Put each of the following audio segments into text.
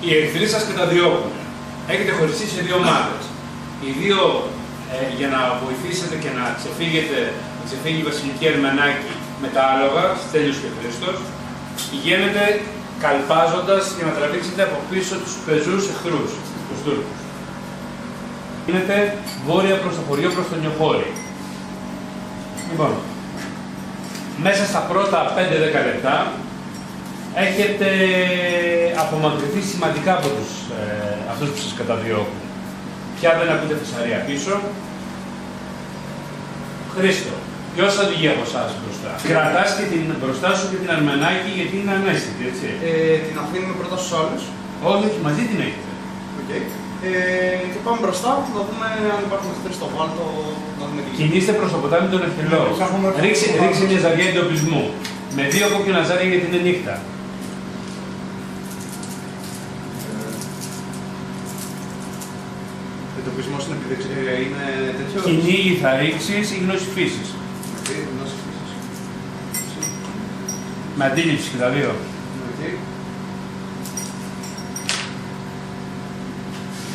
Οι εχθροί σας καταδιώκουν. Έχετε χωριστεί σε δύο ομάδες. Οι δύο, για να βοηθήσετε και να ξεφύγει η Βασιλική Ερμενάκη με τα άλογα, Στέλιος και Χρήστος, πηγαίνετε καλπάζοντας για να τραβήξετε από πίσω τους πεζούς εχθρούς, τους Τούρκους. Γίνεται βόρεια προς το χωριό, προς τον Νιοχώρη. Λοιπόν, μέσα στα πρώτα 5-10 λεπτά έχετε απομακρυνθεί σημαντικά από αυτούς που σας καταδιώκουν. Πια δεν ακούτε Θεσσαλία πίσω. Χρήστο, ποιος οδηγεί από εσάς μπροστά? Κρατάς και την μπροστά σου και την Ερμενάκη γιατί είναι ανέστητη, έτσι. Την αφήνουμε πρώτα στους άλλους. Όχι, μαζί την έχετε. Okay. Και πάμε μπροστά, να δούμε αν υπάρχουν εχθροί στο βάλτο, να δούμε τι. Κινήστε προς το ποτάμι τον Εχελό. Ρίξε μια ζαριά εντοπισμού. Με 2 κόκκινα ζάρια γιατί είναι νύχτα. Εντοπισμός είναι τέτοιο. Κυνήγι θα ρίξεις ή γνώση φύσης. Γνώση φύσης. Με αντίληψη και τα δύο.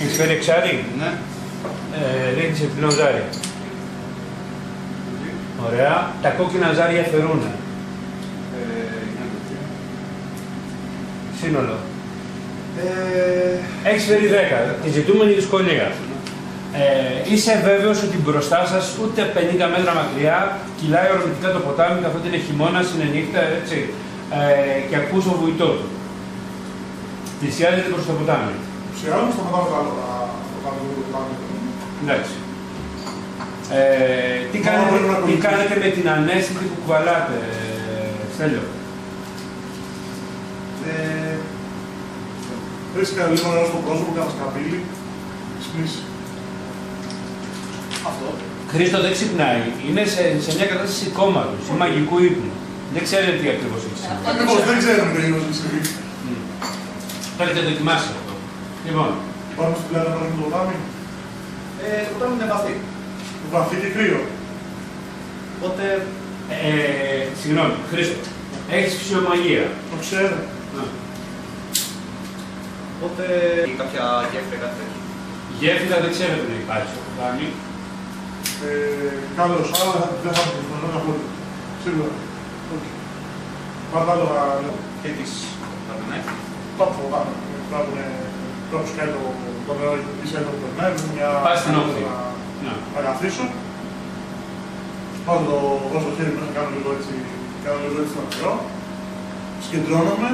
Έχεις φέρει εξάρι? Ναι. Ρίχνεις επιπλέον ζάρια. Ωραία. Τα κόκκινα ζάρια φερούνε. Σύνολο. Έχεις φέρει 10. Τη ζητούμενη δυσκολία. Είσαι βέβαιος ότι μπροστά σας, ούτε 50 μέτρα μακριά, κυλάει ορμητικά το ποτάμι, καθότι είναι χειμώνας, είναι νύχτα, έτσι, και ακούς το βουητό του. Πλησιάζεται προς το ποτάμι. Ψιάζουμε στο ποτάμι το ποτάμι. Εντάξει. Τι κάνετε με την ανέστητη που κουβαλάτε, Στέλιο? Βρίσκα λίγο νερό στο πρόσωπο, κάνα σκαπίλι, ξυπνήσει. Αυτό. Χρήστο δεν ξυπνάει. Είναι σε μια κατάσταση κόμματος ή μαγικού ύπνου. Δεν ξέρετε τι ακριβώς έχει συμβεί. Ακριβώς, δεν ξέρουμε τι ακριβώς έχει συμβεί. Το έχετε δοκιμάσει αυτό. Λοιπόν. Πάμε στην πλάτη να πάρουμε το ποτάμι. Το ποτάμι είναι βαθύ. Βαθύ και κρύο. Οπότε. Συγγνώμη, Χρήστο. Έχεις φυσιομαγεία. Το ξέρω. Οπότε. Κάποια γέφυρα, κάτι τέτοιο. Γέφυρα δεν ξέρετε να υπάρχει στο ποτάμι. Καλώς, αλλά δεν θα το πω καθόλου. Σίγουρα. Πάρτε άλλο Και τις Ερμενάκη. Πάμε στο ποτάμι. Πρέπει να σκάει το νερό της έντονο που περνάει. Πας στην όχθη. Να καθίσω. Πάω το δώσω το χέρι μέσα, κάνω λίγο έτσι στο νερό. Συγκεντρώνομαι.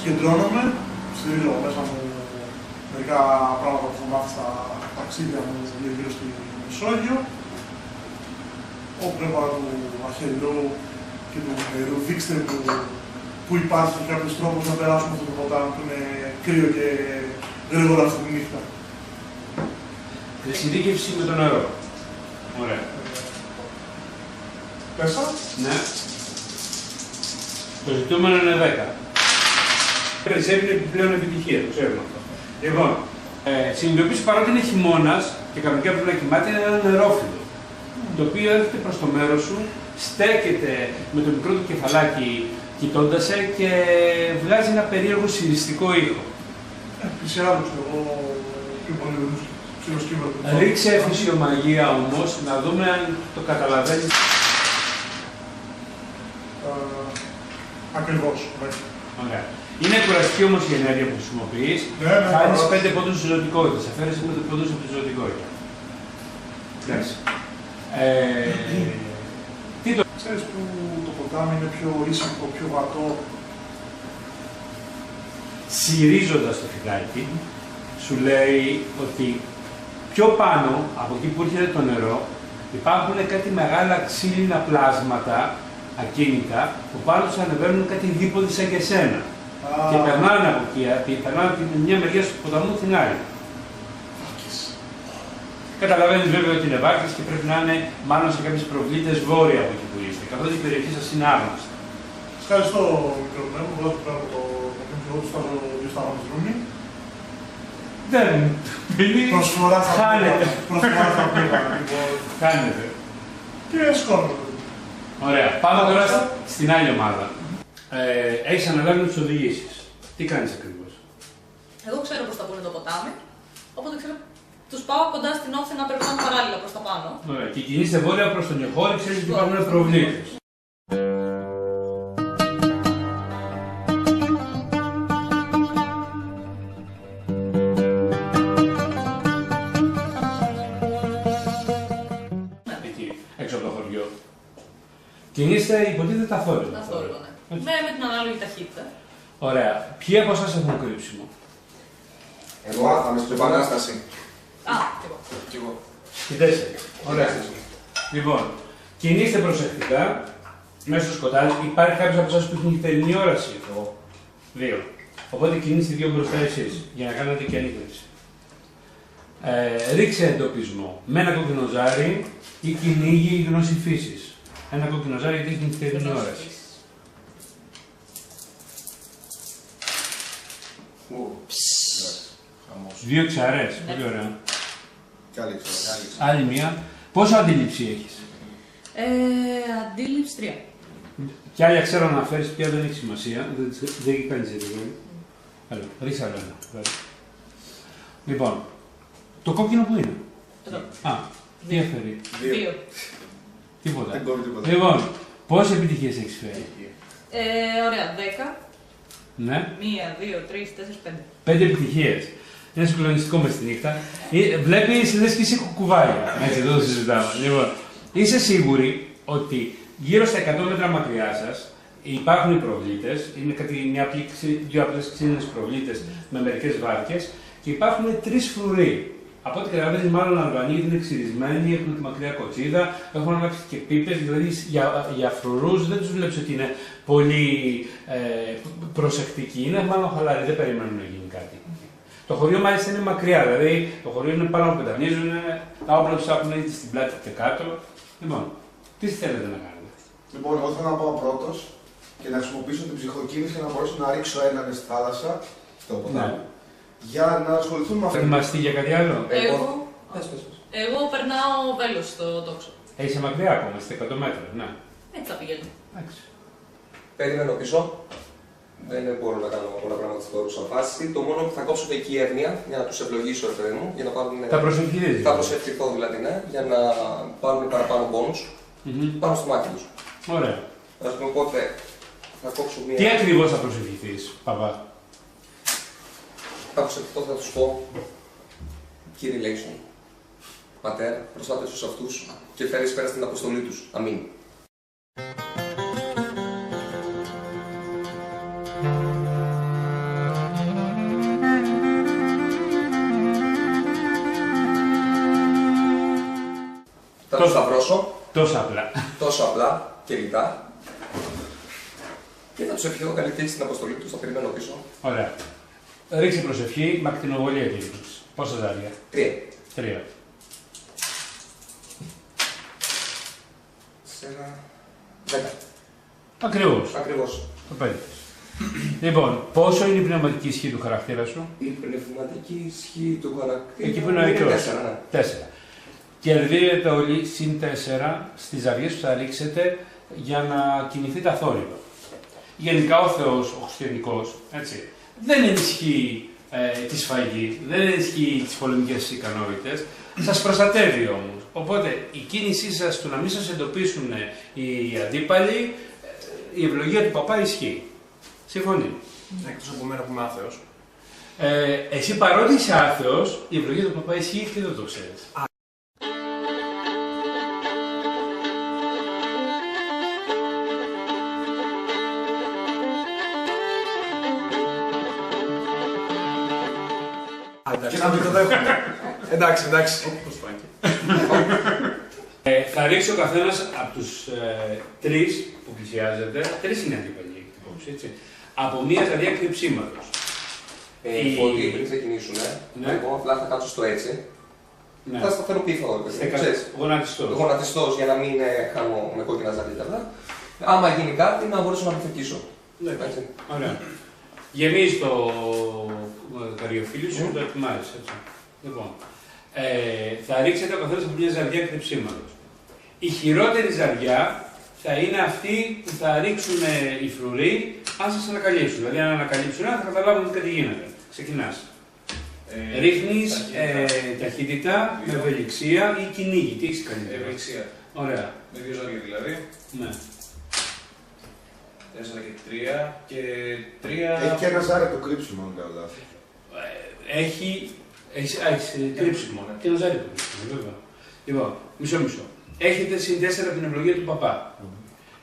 Συγκεντρώνομαι, στηρίζω μέσα μου μερικά πράγματα που έχω μάθει στα ταξίδια μου γύρω στη Μεσόγειο. Όπου πρέπει να του αχαιριού και του νερού, δείξτε που υπάρχει κάποιος τρόπος να περάσουμε αυτό το ποτάμι που είναι κρύο και γρήγορα αυτή τη νύχτα. Εξειδίκευση με το νερό. Ωραία. Πέσα. Ναι. Το ζητούμενο είναι 10. Περισσεύει επιπλέον επιτυχία, το ξέρουμε αυτό. Λοιπόν, συνειδητοποιήσει παρότι είναι χειμώνας και κανονικά πρέπει να κοιμάται, είναι ένα νερόφυλλο. Το οποίο έρχεται προς το μέρος σου, στέκεται με το μικρό του κεφαλάκι κοιτώντας σε και βγάζει ένα περίεργο συριστικό ήχο. Πλησιάζω, εγώ πιο πολύ ψιλοσκύβω. Ρίξε φυσιομαγεία όμως, να δούμε αν το καταλαβαίνεις. Ακριβώς. Ωραία. Είναι κουραστική όμως η ενέργεια που χρησιμοποιείς. Χάνεις 5 πόντους της ζωτικότητας. Αφαίρεσαι 5 πόντους από τη ζωτικότητα. Εντάξει. Ξέρεις που το ποτάμι είναι πιο ήσυχο, πιο βατό. Συρίζοντας το φυτάκι, σου λέει ότι πιο πάνω, από εκεί που έρχεται το νερό, υπάρχουν κάτι μεγάλα ξύλινα πλάσματα, ακίνητα, που πάνω τους ανεβαίνουν κάτι δίποδοι σαν και σένα. Και περνάνε από εκεί, περνάνε από τη μια μεριά του ποταμού την άλλη. Καταλαβαίνεις βέβαια ότι είναι βάρκες και πρέπει να είναι μάλλον σε κάποιες προβλήτες βόρεια από εκεί που είστε, καθώς η περιοχή σας είναι άγνωστη. Ευχαριστώ μικρό πνεύμα, βγάζω πέρα από το μικρό του, στάζω 2 σταγόνες δρούμι. Δεν πίνει. Προσφορά στα Χάνεται. Προσφορά στα πίγανα, λοιπόν. Χάνεται. Και σκόρπο. Ωραία. Πάμε τώρα στην άλλη ομάδα. Έχεις αναλάβει να τους οδηγήσεις. Τι κάνεις ακριβώς? Εγώ ξέρω προς τα που είναι το ποτάμι, οπότε ξέρω τους πάω κοντά στην όχθη να περνάνε παράλληλα προς τα πάνω. Ωραία. Και κινείσαι βόρεια προς τον Ιωχώρη, ξέρεις ότι υπάρχουν προβλήτες. Εκεί, έξω από το χωριό. Κινείστε υποτίθεται τα θόρυβα. Αυτό είναι. Με την ανάλογη ταχύτητα. Ωραία. Ποιοι από εσάς έχουν κρύψιμο? Εγώ θα είμαι στην επανάσταση. Α, Κι εγώ. Οι 4. Ωραία. Λοιπόν, κινείστε προσεκτικά μέσα στο σκοτάδι. Υπάρχει κάποιος από εσάς που έχει νυχτερινή όραση? Εγώ. 2. Οπότε κινείστε 2 μπροστά εσείς για να κάνετε και ανίκρυψη. Ρίξε εντοπισμό με ένα κόκκινο ζάρι ή κυνήγι η γνώση φύσης. Ένα κόκκινο ζάρι γιατί έχει νυχτερινή όραση. 2 ξαρές. Πολύ ωραία. Κι άλλη ξέρω. Άλλη μία. Πόσο αντίληψη έχεις? Αντίληψη 3. Κι άλλα ξέρω να φέρεις, πια δεν έχει σημασία. Δεν έχει κανείς έτσι. Έλα, ρίξε άλλο ένα. Λοιπόν, το κόκκινο που είναι? Εδώ. Α, τι έφερε? 2. Τίποτα. Δεν κόβει τίποτα. Λοιπόν, πόσες επιτυχίες έχεις φέρει? Ωραία, 10. Ναι. 1, 2, 3, 4, 5. 5 επιτυχίες. Είναι συγκλονιστικό μες τη νύχτα. Βλέπεις, λες και είσαι κουκουβάρια. Έτσι, εδώ το συζητάμε. Λοιπόν, είσαι σίγουροι ότι γύρω στα 100 μέτρα μακριά σας υπάρχουν οι προβλήτες. Είναι δύο απλές ξύνες προβλήτες με μερικές βάρκες και υπάρχουν 3 φρουροί. Από ό,τι καταλαβαίνεις, μάλλον Αλβανοί είναι ξυρισμένοι, έχουν τη μακριά κοτσίδα, έχουν ανάψει και πίπες. Δηλαδή για φρουρούς δεν τους βλέπεις ότι είναι πολύ προσεκτικοί. Είναι μάλλον χαλαροί, δεν περιμένουν να γίνει κάτι. Το χωριό μάλιστα είναι μακριά, δηλαδή το χωριό είναι πάνω που πετανίζουν, τα όπλα τους έχουν είτε στην πλάτη και κάτω. Λοιπόν, τι θέλετε να κάνετε? Λοιπόν, εγώ θέλω να πάω πρώτος και να χρησιμοποιήσω την ψυχοκίνηση για να μπορέσω να ρίξω έναν στη θάλασσα, στο ποτάμι, για να ασχοληθούν με αυτό. Ετοιμαστεί για κάτι άλλο? Εγώ περνάω βέλος στο τόξο. Είσαι μακριά ακόμα, στα 100 μέτρα, ναι. Έτσι θα πηγαίνω. Εντάξει. Περιμένω πίσω. Δεν μπορώ να κάνω πολλά πράγματα στην παρούσα φάση. Το μόνο που θα κόψω εκεί η εύνοια για να του ευλογήσω, ρε παιδί μου, για να πάρουν. Θα προσευχηθείς. Θα προσευχηθώ δηλαδή, ναι, για να πάρουν παραπάνω πόνους πάνω στο μάτι του. Ωραία. Α πούμε, οπότε θα κόψω μία. Τι ακριβώς θα προσευχηθείς, παπά? Θα προσευχηθώ, θα του πω. Κύριε Λέξον, Πατέρα, προστάτευσου αυτού και φέρει πέρα στην αποστολή του. Αμήν. Θα το σταυρώσω. Τόσο απλά. Τόσο απλά και λιτά. Και θα του ευχηθώ καλή τύχη στην αποστολή του. Θα περιμένω πίσω. Ωραία. Ρίξε προσευχή με ακτινοβολία κυρίως. Πόσα ζάρια? 3. 3. Σε ένα. 10. Ακριβώς. Ακριβώς. Το πέτυχες. Λοιπόν, πόσο είναι η πνευματική ισχύ του χαρακτήρα σου? Η πνευματική ισχύ του χαρακτήρα. Εκεί που είναι ο οικός. 4, ναι. 4. Κερδίζετε όλοι συν 4 στις ζαριές που θα ρίξετε για να κινηθεί αθόρυβα. Γενικά ο Θεός, ο χριστιανικός, έτσι, δεν ενισχύει τη σφαγή, δεν ενισχύει τις πολεμικές ικανότητες, σας προστατεύει όμως. Οπότε η κίνησή σας του να μην σας εντοπίσουν οι αντίπαλοι, η ευλογία του παπά ισχύει. Συμφωνεί? Εκτός από μένα που είμαι άθεος. Εσύ παρότι είσαι άθεος, η ευλογία του παπά ισχύει και δεν το ξέρεις. Και να μην το δέχομαι. Εντάξει. Θα ρίξει ο καθένας από τους 3 που πλησιάζετε, 3 είναι αντίπαλοι, έτσι, από μία ζαριά κρυψίματος. Όλοι πριν ξεκινήσουν, Ναι. εγώ απλά θα κάτσω στο έτσι. Ναι. Θα σταθερώ πίθο, ξέρεις. Γονατιστός. Γονατιστός για να μην χάνω με κόκκινα ζάρια. Άμα γίνει κάτι, να μπορέσω να πειθοκίσω. Ναι. Έτσι. Ωραία. Γεμίζει το ο καριοφίλιος σου, το ετοιμάζεις, έτσι. Λοιπόν, θα ρίξετε ο καθένας από μια ζαριά κρυψίματος. Η χειρότερη ζαριά θα είναι αυτή που θα ρίξουν οι φρουροί αν σας ανακαλύψουν. Δηλαδή, αν ανακαλύψουν, θα καταλάβουν τι γίνεται. Ξεκινάς. Ρίχνεις ταχύτητα, με ευελιξία ή κυνήγι. Τι έχεις καλύτερα? Ευελιξία. Ωραία. Με 2 ζάρια δηλαδή. Ναι. 4 και 3 και 3. Έχει και ένα ζάρι το κρύψιμο, αν κάνω λάθος. Έχει κρύψιμο. Και ένα ζάρι το κρύψιμο, βέβαια. Λοιπόν, μισό. Έχετε συν 4 από την ευλογία του παπά.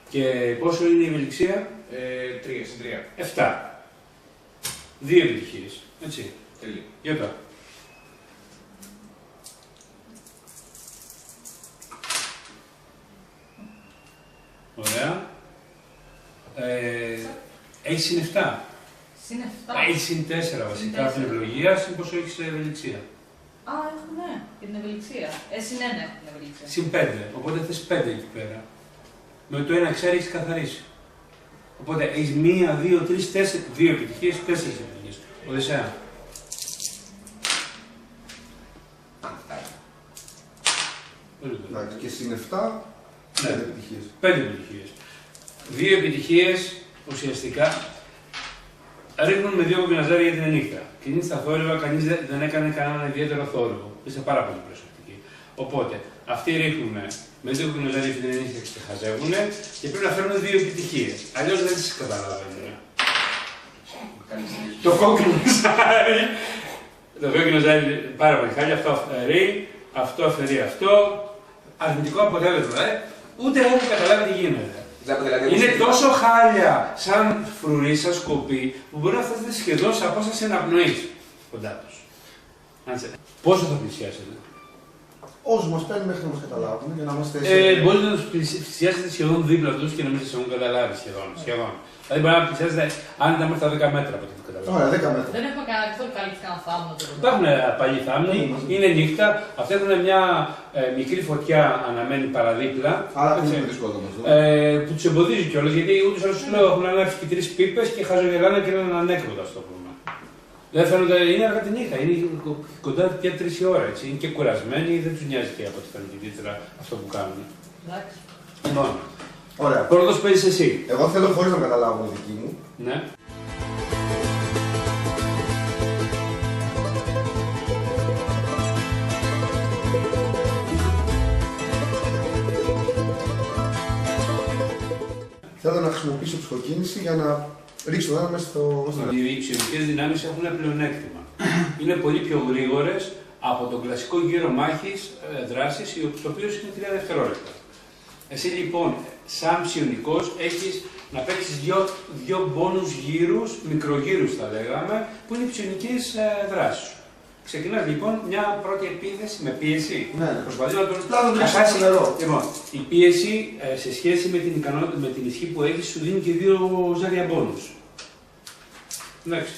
Και πόσο είναι η ευελιξία? 3, συν 3. 7. 2 επιτυχίες. Έτσι. Τέλειο. Για τώρα. Ωραία. Έχει συν 7. Συν 7. Έχει συν 4 βασικά από την ευλογία, συν πόσο έχεις ευελιξία. Α, έχω ναι, και την ευελιξία. Συν 1 έχω την ευελιξία. Συν 5. Οπότε θες 5 εκεί πέρα. Με το ένα ξέρει έχεις καθαρίσει. Οπότε έχεις 1, 2, 3, 4, 2 επιτυχίες, 4 επιτυχίες. Οδυσσέα. Εντάξει, και συν 7, 5 επιτυχίες. 5 επιτυχίες. 2 επιτυχίες ουσιαστικά ρίχνουν με 2 κοκκιναζάρια για την νύχτα. Και είναι στα θόρυβα, κανείς δεν έκανε κανέναν ιδιαίτερο θόρυβο. Είστε πάρα πολύ προσεκτικοί. Οπότε αυτοί ρίχνουν με 2 κοκκιναζάρια για την νύχτα και χαζεύουν και πρέπει να φέρουν 2 επιτυχίες. Αλλιώς δεν τις καταλαβαίνουν. Το κόκκινο ζάρι πάρα πολύ χάλια, αυτό αφαιρεί, αυτό αφαιρεί αυτό. Αρνητικό αποτέλεσμα, ούτε έχουν καταλάβει τι γίνεται. Είναι τόσο χάλια σαν φρουρί, σαν σκοπή, που μπορεί να φτάσετε σχεδόν σε απόσταση αναπνοής κοντά τους. Πόσο θα πλησιάσετε? Όσους μας παίρνουν μέχρι να μας καταλάβουν για να είμαστε μπορείτε να τους πλησιάσετε σχεδόν δίπλα τους και να μην σας έχουν καταλάβει σχεδόν. Δηλαδή μπορεί να πλησιάσετε αν ήταν μέχρι τα 10 μέτρα από ό,τι καταλάβετε. Ωραία, 10 μέτρα. Δεν έχουμε καθόλου καλύψει κανένα θάμνο. Υπάρχουν παλιοί θάμνοι, είναι νύχτα, αυτοί έχουν μια μικρή φωτιά αναμένη παραδίπλα. Άρα δεν είναι δύσκολο να μας δω. Που τους εμποδίζει κιόλας, γιατί ούτως ή άλλως τους λέω έχουν ανάψει και 3 πίπες και χαζογελάνε και είναι ανέκδοτα στο πρόβλημα. Δεν φαίνονται, είναι αργά τη νύχτα, είναι κοντά πια 3 η ώρα, έτσι. Είναι και κουρασμένοι, δεν τους νοιάζει και από ό,τι φαίνεται ιδιαίτερα αυτό που κάνουν. Εντάξει. Λοιπόν, Ωραία. πρώτος παίζεις εσύ. Εγώ θέλω χωρίς να καταλάβουν δική μου. Ναι. Θέλω να χρησιμοποιήσω ψυχοκίνηση για να ρίξω τον ένα μέσα στο. Οι ψυχικές δυνάμεις έχουν πλεονέκτημα. Είναι πολύ πιο γρήγορες από τον κλασικό γύρο μάχης δράσης, το οποίο είναι 3 δευτερόλεπτα. Εσύ λοιπόν, σαν ψιονικός, έχεις να παίξεις δύο μπόνους γύρους, μικρογύρους θα λέγαμε, που είναι οι ψιονικές δράσεις σου. Ξεκινάς λοιπόν μια πρώτη επίθεση με πίεση. Ναι. Προσπαθεί να τον χάσει νερό. Λοιπόν, η πίεση σε σχέση με την ισχύ που έχεις σου δίνει και 2 ζάρια μπόνους. Εντάξει.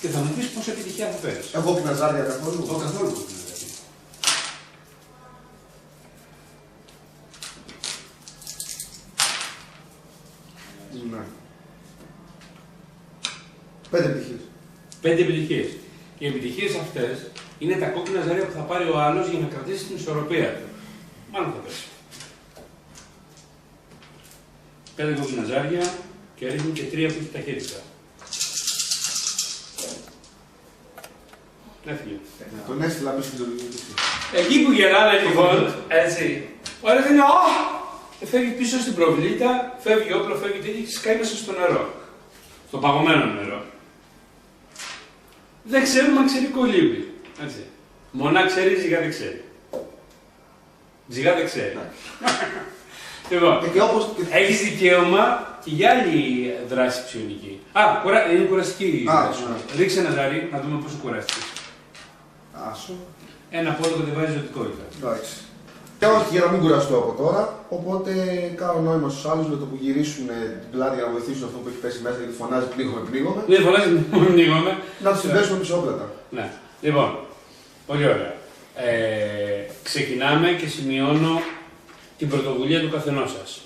Και θα μου πεις πόση επιτυχία θα φέρεις. Εγώ και ζάρια καθόλου. Καθόλου. Ναι. 5 επιτυχίες. 5 επιτυχίες. Οι επιτυχίες αυτές είναι τα κόκκινα ζάρια που θα πάρει ο άλλος για να κρατήσει την ισορροπία του. Μάλλον θα πέσει. 5 κόκκινα ζάρια και ρίχνουν και 3 που έχει ταχύτητα. Έφυγε. Τον έστειλα μέσα στην λογική. Εκεί που γελάνε λοιπόν, έτσι, ο άλλος είναι φεύγει πίσω στην προβλήτα, φεύγει όπλο, φεύγει τέτοιο και σκάει μέσα στο νερό. Στο παγωμένο νερό. Δεν ξέρουμε αν ξέρει κολύμπι. Έτσι. Μονά ξέρει, ζυγά δεν ξέρει. Ζυγά δεν ξέρει. Λοιπόν, έχεις δικαίωμα και για άλλη δράση ψιονική. Είναι κουραστική η δράση. Ρίξε ένα ζάρι, να δούμε πόσο κουράστηκες. Άσο. Ένα απόδοτο κατεβάζει ζωτικότητα. Εντάξει. Και όχι για να μην κουραστώ από τώρα, οπότε κάνω νόημα στους άλλους με το που γυρίσουν την πλάτη για να βοηθήσουν αυτό που έχει πέσει μέσα γιατί φωνάζει πνίγομαι. Δεν φωνάζει πνίγομαι. Να τους συνδέσουμε πισόπλατα. Ναι. Λοιπόν, πολύ ωραία. Ξεκινάμε και σημειώνω την πρωτοβουλία του καθενός σας.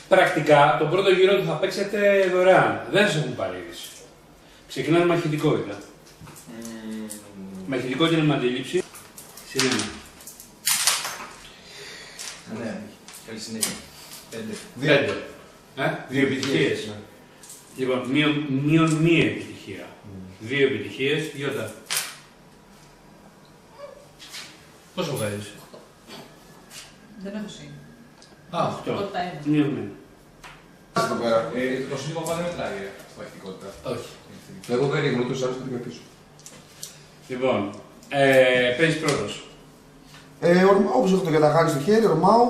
Πρακτικά, τον πρώτο γύρο του θα παίξετε δωρεάν. Δεν σας έχουν πάρει είδηση. Ξεκινάμε με μαχητικότητα. Μαχητικότητα είναι με αντίληψη. Συνένα. Ναι, καλή συνέχεια. 5. Δύο επιτυχίες. Ναι. Λοιπόν, μείον μία επιτυχία. Δύο επιτυχίες, Γιώτα. Πόσο βγάζεις? Δεν έχω σύν. Α, 8. Τίποτα είναι. Μείον μία. Εδώ πέρα. Το σύνολο πάντα δεν μετράει στην μαχητικότητα. Όχι. Εγώ δεν ήμουν τους άλλους που την πίσω. Λοιπόν, παίζεις πρώτος. Όπως έχω το καταγάνει στο χέρι, ορμάω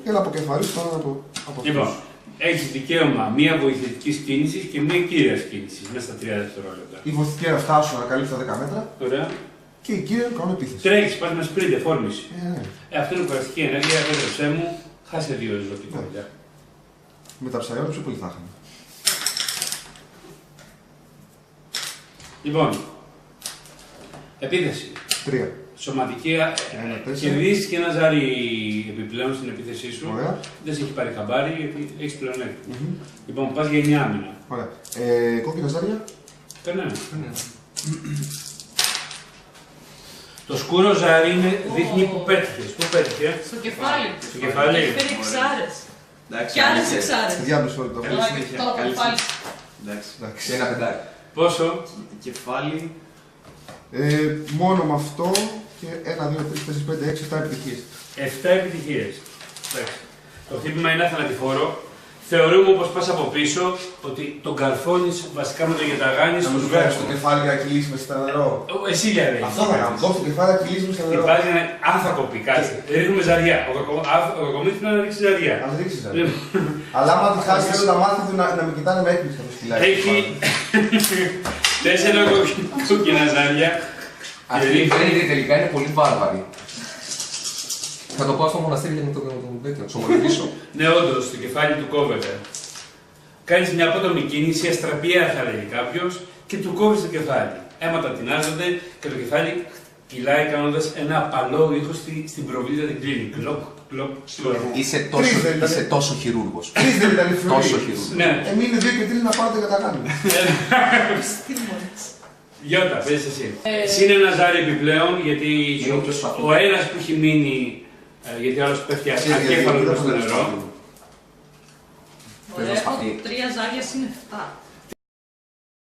και να αποκεφαλίσω τώρα να το αποφύγω. Λοιπόν, έχεις δικαίωμα μία βοηθητικής κίνησης και μία κύριας κίνησης μέσα στα 30 δευτερόλεπτα. Η βοηθητική να φτάσω να καλύψω τα 10 μέτρα Ωραία. και η κύρια να κάνω επίθεση. Τρέχεις, πας με σπριντ, εφόρμηση. Ναι. Αυτό είναι κουραστική ενέργεια, επέτρεψέ μου, χάσε 2 ζωτικά. Ναι. Με τα ψαριά πιο πολύ θα είχαμε. Λοιπόν, επίθεση. 3. Σωματική, 1-4. κερδίζεις και ένα ζάρι επιπλέον στην επίθεσή σου. Ωραία. Δεν σε έχει πάρει χαμπάρι γιατί έχεις πλεονέκτημα. Λοιπόν, πας για 9 άμυνα. Ωραία. Κόκκινα ζάρια. Περνάμε. Το σκούρο ζάρι δείχνει που πέτυχες. Πού πέτυχε? Στο κεφάλι. Στο κεφάλι. Έχει φέρει εξάρες. Εντάξει, Κι άλλες εξάρες. Διάμεσο όλο το Καλή Τώρα συνέχεια. το Καλή κεφάλι. Εντάξει. Εντάξει. Και ένα πεντάρι. Πόσο? Κεφάλι. Μόνο με αυτό και 1, 2, 3, 4, 5, 6, 7 επιτυχίες. 7 επιτυχίες. Εντάξει. Το χτύπημα είναι αθανατηφόρο. Θεωρούμε όπως πας από πίσω ότι τον καρφώνεις βασικά με το γεταγάνι Να στο μου σου βγάλεις το σβέρνο. κεφάλι για να κυλήσει με στα νερό. Εσύ για ρε. Αυτό θα κάνω. Κόψω το κεφάλι για να κυλήσει με στα Και νερό. πάλι αν θα κοπεί, κάτσε. Ρίχνουμε ζαριά. Ο κακομύθις πρέπει να ρίξει ζαριά. Αν ρίξεις ζάρι. Λοιπόν, Αλλά άμα τη χάσει θέλω τα μάτια του να με κοιτάνε με έκπληξη αυτό το σκυλάκι. έχει 4 κόκκινα ζάρια. Αυτή η φρένη τελικά είναι πολύ βάρβαρη. Θα το πάω στο μοναστήρι για να τον ξομολογήσω. Ναι, όντως, το κεφάλι του κόβεται. Κάνεις μια απότομη κίνηση, αστραπιαία θα λέγει κάποιος, και του κόβεις το κεφάλι. Αίματα τεινάζονται και το κεφάλι κυλάει κάνοντας ένα απαλό ήχο στην προβλήτα την κλίνη. Κλοπ, κλοπ, κλοπ. Είσαι τόσο χειρούργος. Τρεις δεν ήταν οι Τόσο φρουροί. χειρούργος. Ναι, Μείνε 2 και 3 να πάρετε καταγάνει. Γιώτα, παίζεις εσύ. Συν ένα ζάρι επιπλέον, γιατί Είναι όποιος σπαθί. ο ένας που έχει μείνει, γιατί ο άλλος πέφτει ακέφαλο προς το νερό. Ωραία, έχω 3 ζάρια συν 7.